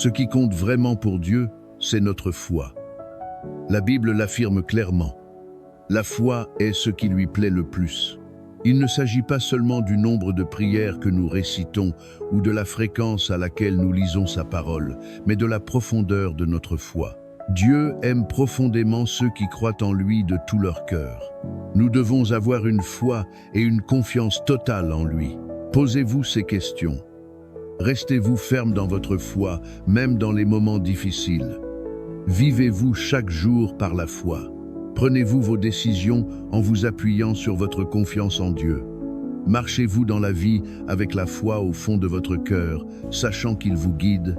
Ce qui compte vraiment pour Dieu, c'est notre foi. La Bible l'affirme clairement. La foi est ce qui lui plaît le plus. Il ne s'agit pas seulement du nombre de prières que nous récitons ou de la fréquence à laquelle nous lisons sa parole, mais de la profondeur de notre foi. Dieu aime profondément ceux qui croient en lui de tout leur cœur. Nous devons avoir une foi et une confiance totale en lui. Posez-vous ces questions. Restez-vous ferme dans votre foi, même dans les moments difficiles. Vivez-vous chaque jour par la foi. Prenez-vous vos décisions en vous appuyant sur votre confiance en Dieu. Marchez-vous dans la vie avec la foi au fond de votre cœur, sachant qu'il vous guide.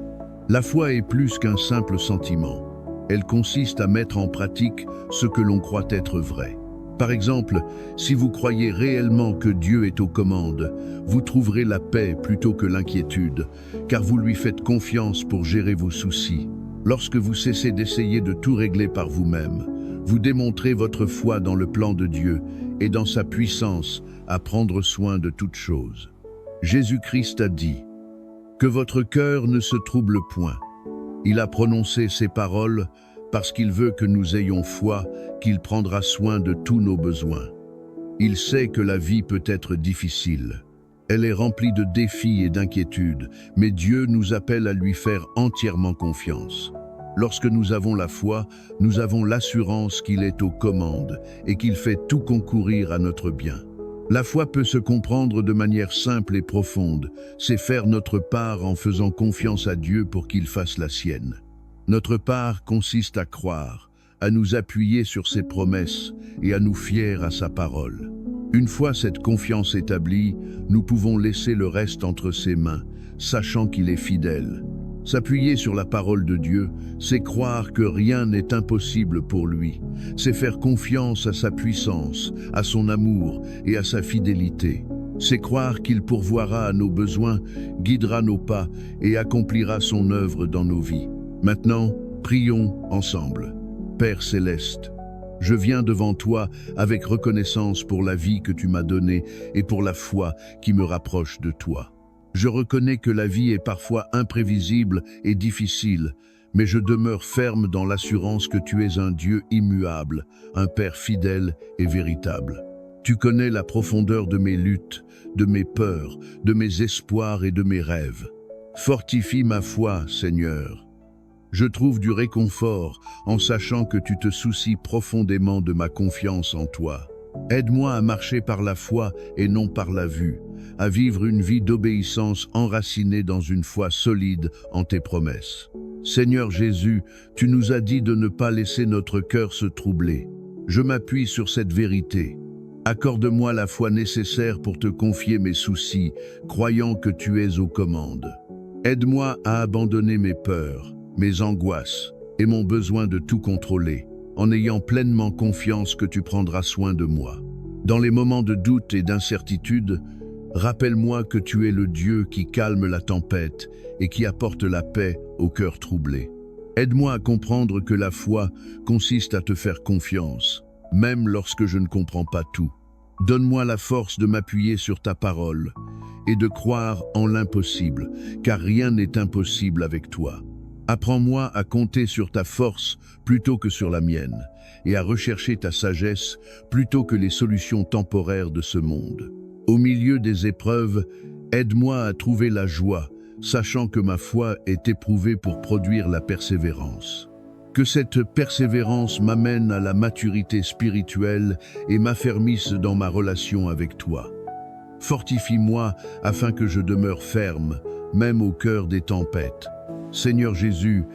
La foi est plus qu'un simple sentiment. Elle consiste à mettre en pratique ce que l'on croit être vrai. Par exemple, si vous croyez réellement que Dieu est aux commandes, vous trouverez la paix plutôt que l'inquiétude, car vous lui faites confiance pour gérer vos soucis. Lorsque vous cessez d'essayer de tout régler par vous-même, vous démontrez votre foi dans le plan de Dieu et dans sa puissance à prendre soin de toutes choses. Jésus-Christ a dit « Que votre cœur ne se trouble point ». Il a prononcé ces paroles parce qu'il veut que nous ayons foi qu'il prendra soin de tous nos besoins. Il sait que la vie peut être difficile. Elle est remplie de défis et d'inquiétudes, mais Dieu nous appelle à lui faire entièrement confiance. Lorsque nous avons la foi, nous avons l'assurance qu'il est aux commandes et qu'il fait tout concourir à notre bien. La foi peut se comprendre de manière simple et profonde. C'est faire notre part en faisant confiance à Dieu pour qu'il fasse la sienne. Notre part consiste à croire, à nous appuyer sur ses promesses et à nous fier à sa parole. Une fois cette confiance établie, nous pouvons laisser le reste entre ses mains, sachant qu'il est fidèle. S'appuyer sur la parole de Dieu, c'est croire que rien n'est impossible pour lui. C'est faire confiance à sa puissance, à son amour et à sa fidélité. C'est croire qu'il pourvoira à nos besoins, guidera nos pas et accomplira son œuvre dans nos vies. Maintenant, prions ensemble. Père céleste, je viens devant toi avec reconnaissance pour la vie que tu m'as donnée et pour la foi qui me rapproche de toi. Je reconnais que la vie est parfois imprévisible et difficile, mais je demeure ferme dans l'assurance que tu es un Dieu immuable, un Père fidèle et véritable. Tu connais la profondeur de mes luttes, de mes peurs, de mes espoirs et de mes rêves. Fortifie ma foi, Seigneur. Je trouve du réconfort en sachant que tu te soucies profondément de ma confiance en toi. Aide-moi à marcher par la foi et non par la vue, à vivre une vie d'obéissance enracinée dans une foi solide en tes promesses. Seigneur Jésus, tu nous as dit de ne pas laisser notre cœur se troubler. Je m'appuie sur cette vérité. Accorde-moi la foi nécessaire pour te confier mes soucis, croyant que tu es aux commandes. Aide-moi à abandonner mes peurs, mes angoisses et mon besoin de tout contrôler, en ayant pleinement confiance que tu prendras soin de moi. Dans les moments de doute et d'incertitude, rappelle-moi que tu es le Dieu qui calme la tempête et qui apporte la paix au cœur troublé. Aide-moi à comprendre que la foi consiste à te faire confiance, même lorsque je ne comprends pas tout. Donne-moi la force de m'appuyer sur ta parole et de croire en l'impossible, car rien n'est impossible avec toi. Apprends-moi à compter sur ta force plutôt que sur la mienne, et à rechercher ta sagesse plutôt que les solutions temporaires de ce monde. Au milieu des épreuves, aide-moi à trouver la joie, sachant que ma foi est éprouvée pour produire la persévérance. Que cette persévérance m'amène à la maturité spirituelle et m'affermisse dans ma relation avec toi. Fortifie-moi afin que je demeure ferme, même au cœur des tempêtes. Seigneur Jésus,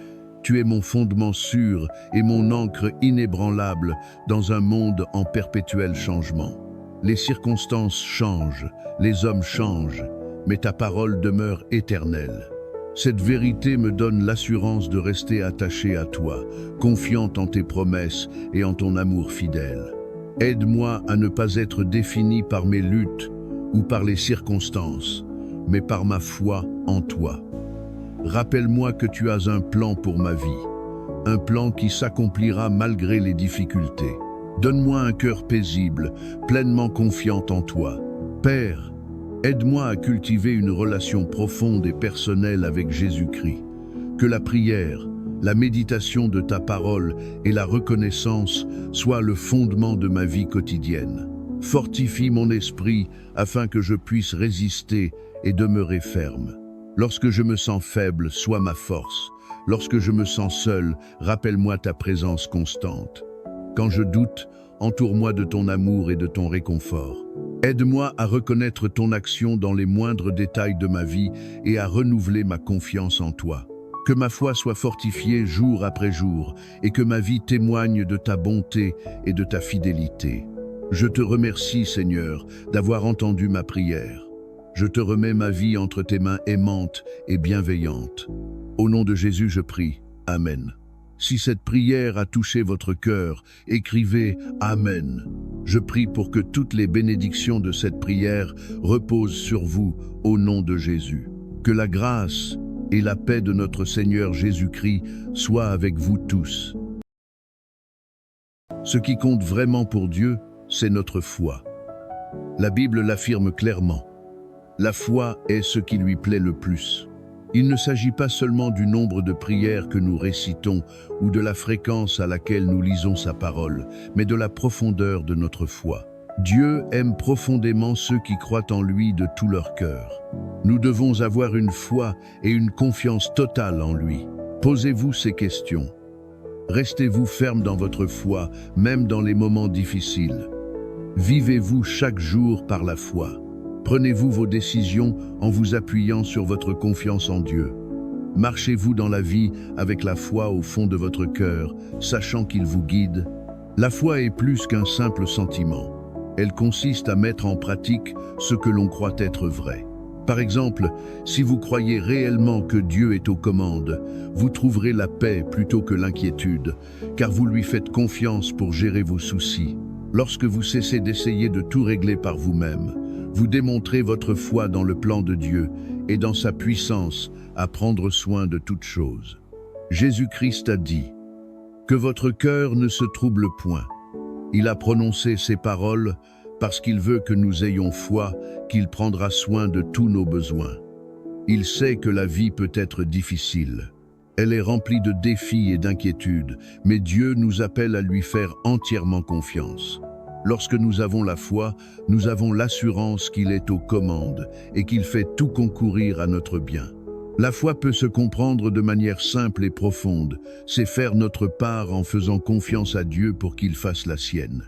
tu es mon fondement sûr et mon ancre inébranlable dans un monde en perpétuel changement. Les circonstances changent, les hommes changent, mais ta parole demeure éternelle. Cette vérité me donne l'assurance de rester attaché à toi, confiante en tes promesses et en ton amour fidèle. Aide-moi à ne pas être défini par mes luttes ou par les circonstances, mais par ma foi en toi. Rappelle-moi que tu as un plan pour ma vie, un plan qui s'accomplira malgré les difficultés. Donne-moi un cœur paisible, pleinement confiant en toi. Père, aide-moi à cultiver une relation profonde et personnelle avec Jésus-Christ. Que la prière, la méditation de ta parole et la reconnaissance soient le fondement de ma vie quotidienne. Fortifie mon esprit afin que je puisse résister et demeurer ferme. Lorsque je me sens faible, sois ma force. Lorsque je me sens seul, rappelle-moi ta présence constante. Quand je doute, entoure-moi de ton amour et de ton réconfort. Aide-moi à reconnaître ton action dans les moindres détails de ma vie et à renouveler ma confiance en toi. Que ma foi soit fortifiée jour après jour et que ma vie témoigne de ta bonté et de ta fidélité. Je te remercie, Seigneur, d'avoir entendu ma prière. Je te remets ma vie entre tes mains aimantes et bienveillantes. Au nom de Jésus, je prie. Amen. Si cette prière a touché votre cœur, écrivez « Amen ». Je prie pour que toutes les bénédictions de cette prière reposent sur vous, au nom de Jésus. Que la grâce et la paix de notre Seigneur Jésus-Christ soient avec vous tous. Ce qui compte vraiment pour Dieu, c'est notre foi. La Bible l'affirme clairement. La foi est ce qui lui plaît le plus. Il ne s'agit pas seulement du nombre de prières que nous récitons ou de la fréquence à laquelle nous lisons sa parole, mais de la profondeur de notre foi. Dieu aime profondément ceux qui croient en lui de tout leur cœur. Nous devons avoir une foi et une confiance totale en lui. Posez-vous ces questions. Restez-vous ferme dans votre foi, même dans les moments difficiles. Vivez-vous chaque jour par la foi. Prenez-vous vos décisions en vous appuyant sur votre confiance en Dieu. Marchez-vous dans la vie avec la foi au fond de votre cœur, sachant qu'il vous guide. La foi est plus qu'un simple sentiment. Elle consiste à mettre en pratique ce que l'on croit être vrai. Par exemple, si vous croyez réellement que Dieu est aux commandes, vous trouverez la paix plutôt que l'inquiétude, car vous lui faites confiance pour gérer vos soucis. Lorsque vous cessez d'essayer de tout régler par vous-même, vous démontrez votre foi dans le plan de Dieu et dans sa puissance à prendre soin de toutes choses. Jésus-Christ a dit « Que votre cœur ne se trouble point ». Il a prononcé ces paroles parce qu'il veut que nous ayons foi qu'il prendra soin de tous nos besoins. Il sait que la vie peut être difficile. Elle est remplie de défis et d'inquiétudes, mais Dieu nous appelle à lui faire entièrement confiance. Lorsque nous avons la foi, nous avons l'assurance qu'il est aux commandes et qu'il fait tout concourir à notre bien. La foi peut se comprendre de manière simple et profonde, c'est faire notre part en faisant confiance à Dieu pour qu'il fasse la sienne.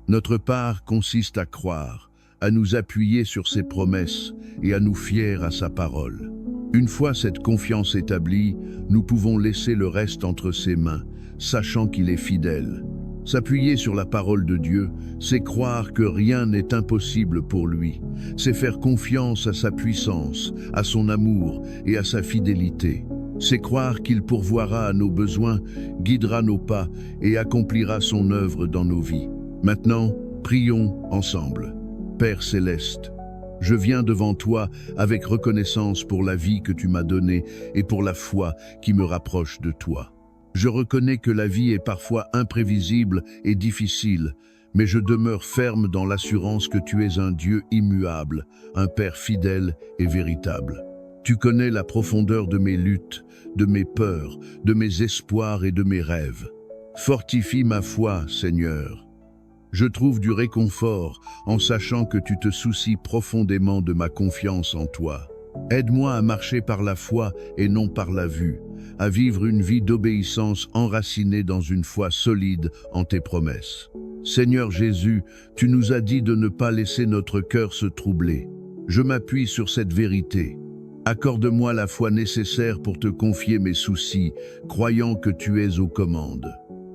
Notre part consiste à croire, à nous appuyer sur ses promesses et à nous fier à sa parole. Une fois cette confiance établie, nous pouvons laisser le reste entre ses mains, sachant qu'il est fidèle. S'appuyer sur la parole de Dieu, c'est croire que rien n'est impossible pour lui. C'est faire confiance à sa puissance, à son amour et à sa fidélité. C'est croire qu'il pourvoira à nos besoins, guidera nos pas et accomplira son œuvre dans nos vies. Maintenant, prions ensemble. Père céleste, je viens devant toi avec reconnaissance pour la vie que tu m'as donnée et pour la foi qui me rapproche de toi. Je reconnais que la vie est parfois imprévisible et difficile, mais je demeure ferme dans l'assurance que tu es un Dieu immuable, un Père fidèle et véritable. Tu connais la profondeur de mes luttes, de mes peurs, de mes espoirs et de mes rêves. Fortifie ma foi, Seigneur. Je trouve du réconfort en sachant que tu te soucies profondément de ma confiance en toi. Aide-moi à marcher par la foi et non par la vue, à vivre une vie d'obéissance enracinée dans une foi solide en tes promesses. Seigneur Jésus, tu nous as dit de ne pas laisser notre cœur se troubler. Je m'appuie sur cette vérité. Accorde-moi la foi nécessaire pour te confier mes soucis, croyant que tu es aux commandes.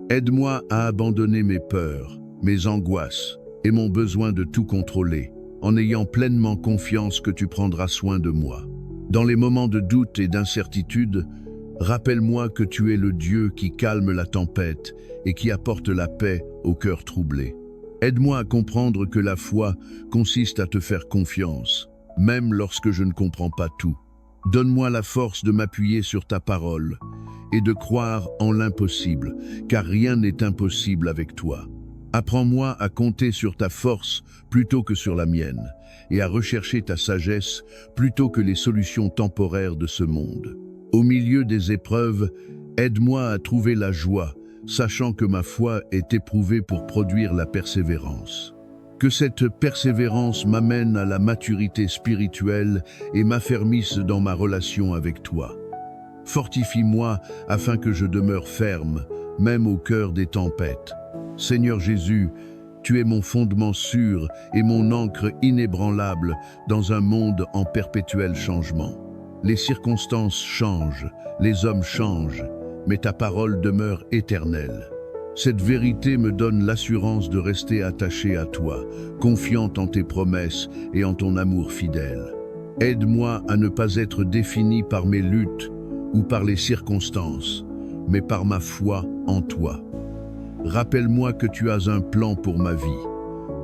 Aide-moi à abandonner mes peurs, mes angoisses et mon besoin de tout contrôler, en ayant pleinement confiance que tu prendras soin de moi. Dans les moments de doute et d'incertitude, rappelle-moi que tu es le Dieu qui calme la tempête et qui apporte la paix au cœur troublé. Aide-moi à comprendre que la foi consiste à te faire confiance, même lorsque je ne comprends pas tout. Donne-moi la force de m'appuyer sur ta parole et de croire en l'impossible, car rien n'est impossible avec toi. Apprends-moi à compter sur ta force plutôt que sur la mienne, et à rechercher ta sagesse plutôt que les solutions temporaires de ce monde. Au milieu des épreuves, aide-moi à trouver la joie, sachant que ma foi est éprouvée pour produire la persévérance. Que cette persévérance m'amène à la maturité spirituelle et m'affermisse dans ma relation avec toi. Fortifie-moi afin que je demeure ferme, même au cœur des tempêtes. Seigneur Jésus, tu es mon fondement sûr et mon ancre inébranlable dans un monde en perpétuel changement. Les circonstances changent, les hommes changent, mais ta parole demeure éternelle. Cette vérité me donne l'assurance de rester attaché à toi, confiante en tes promesses et en ton amour fidèle. Aide-moi à ne pas être défini par mes luttes ou par les circonstances, mais par ma foi en toi. Rappelle-moi que tu as un plan pour ma vie,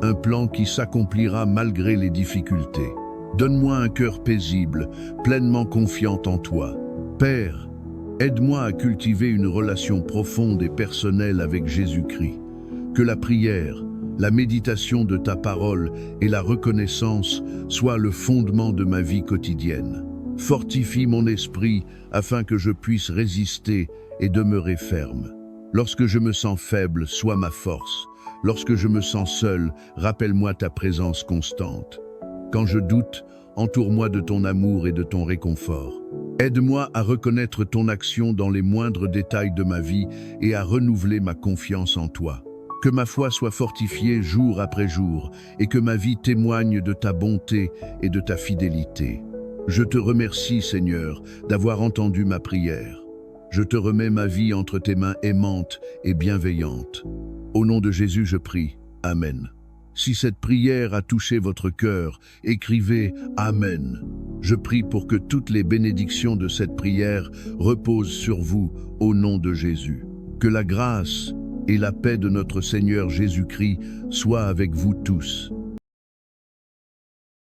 un plan qui s'accomplira malgré les difficultés. Donne-moi un cœur paisible, pleinement confiant en toi. Père, aide-moi à cultiver une relation profonde et personnelle avec Jésus-Christ. Que la prière, la méditation de ta parole et la reconnaissance soient le fondement de ma vie quotidienne. Fortifie mon esprit afin que je puisse résister et demeurer ferme. Lorsque je me sens faible, sois ma force. Lorsque je me sens seul, rappelle-moi ta présence constante. Quand je doute, entoure-moi de ton amour et de ton réconfort. Aide-moi à reconnaître ton action dans les moindres détails de ma vie et à renouveler ma confiance en toi. Que ma foi soit fortifiée jour après jour et que ma vie témoigne de ta bonté et de ta fidélité. Je te remercie, Seigneur, d'avoir entendu ma prière. Je te remets ma vie entre tes mains aimantes et bienveillantes. Au nom de Jésus, je prie. Amen. Si cette prière a touché votre cœur, écrivez « Amen ». Je prie pour que toutes les bénédictions de cette prière reposent sur vous au nom de Jésus. Que la grâce et la paix de notre Seigneur Jésus-Christ soient avec vous tous.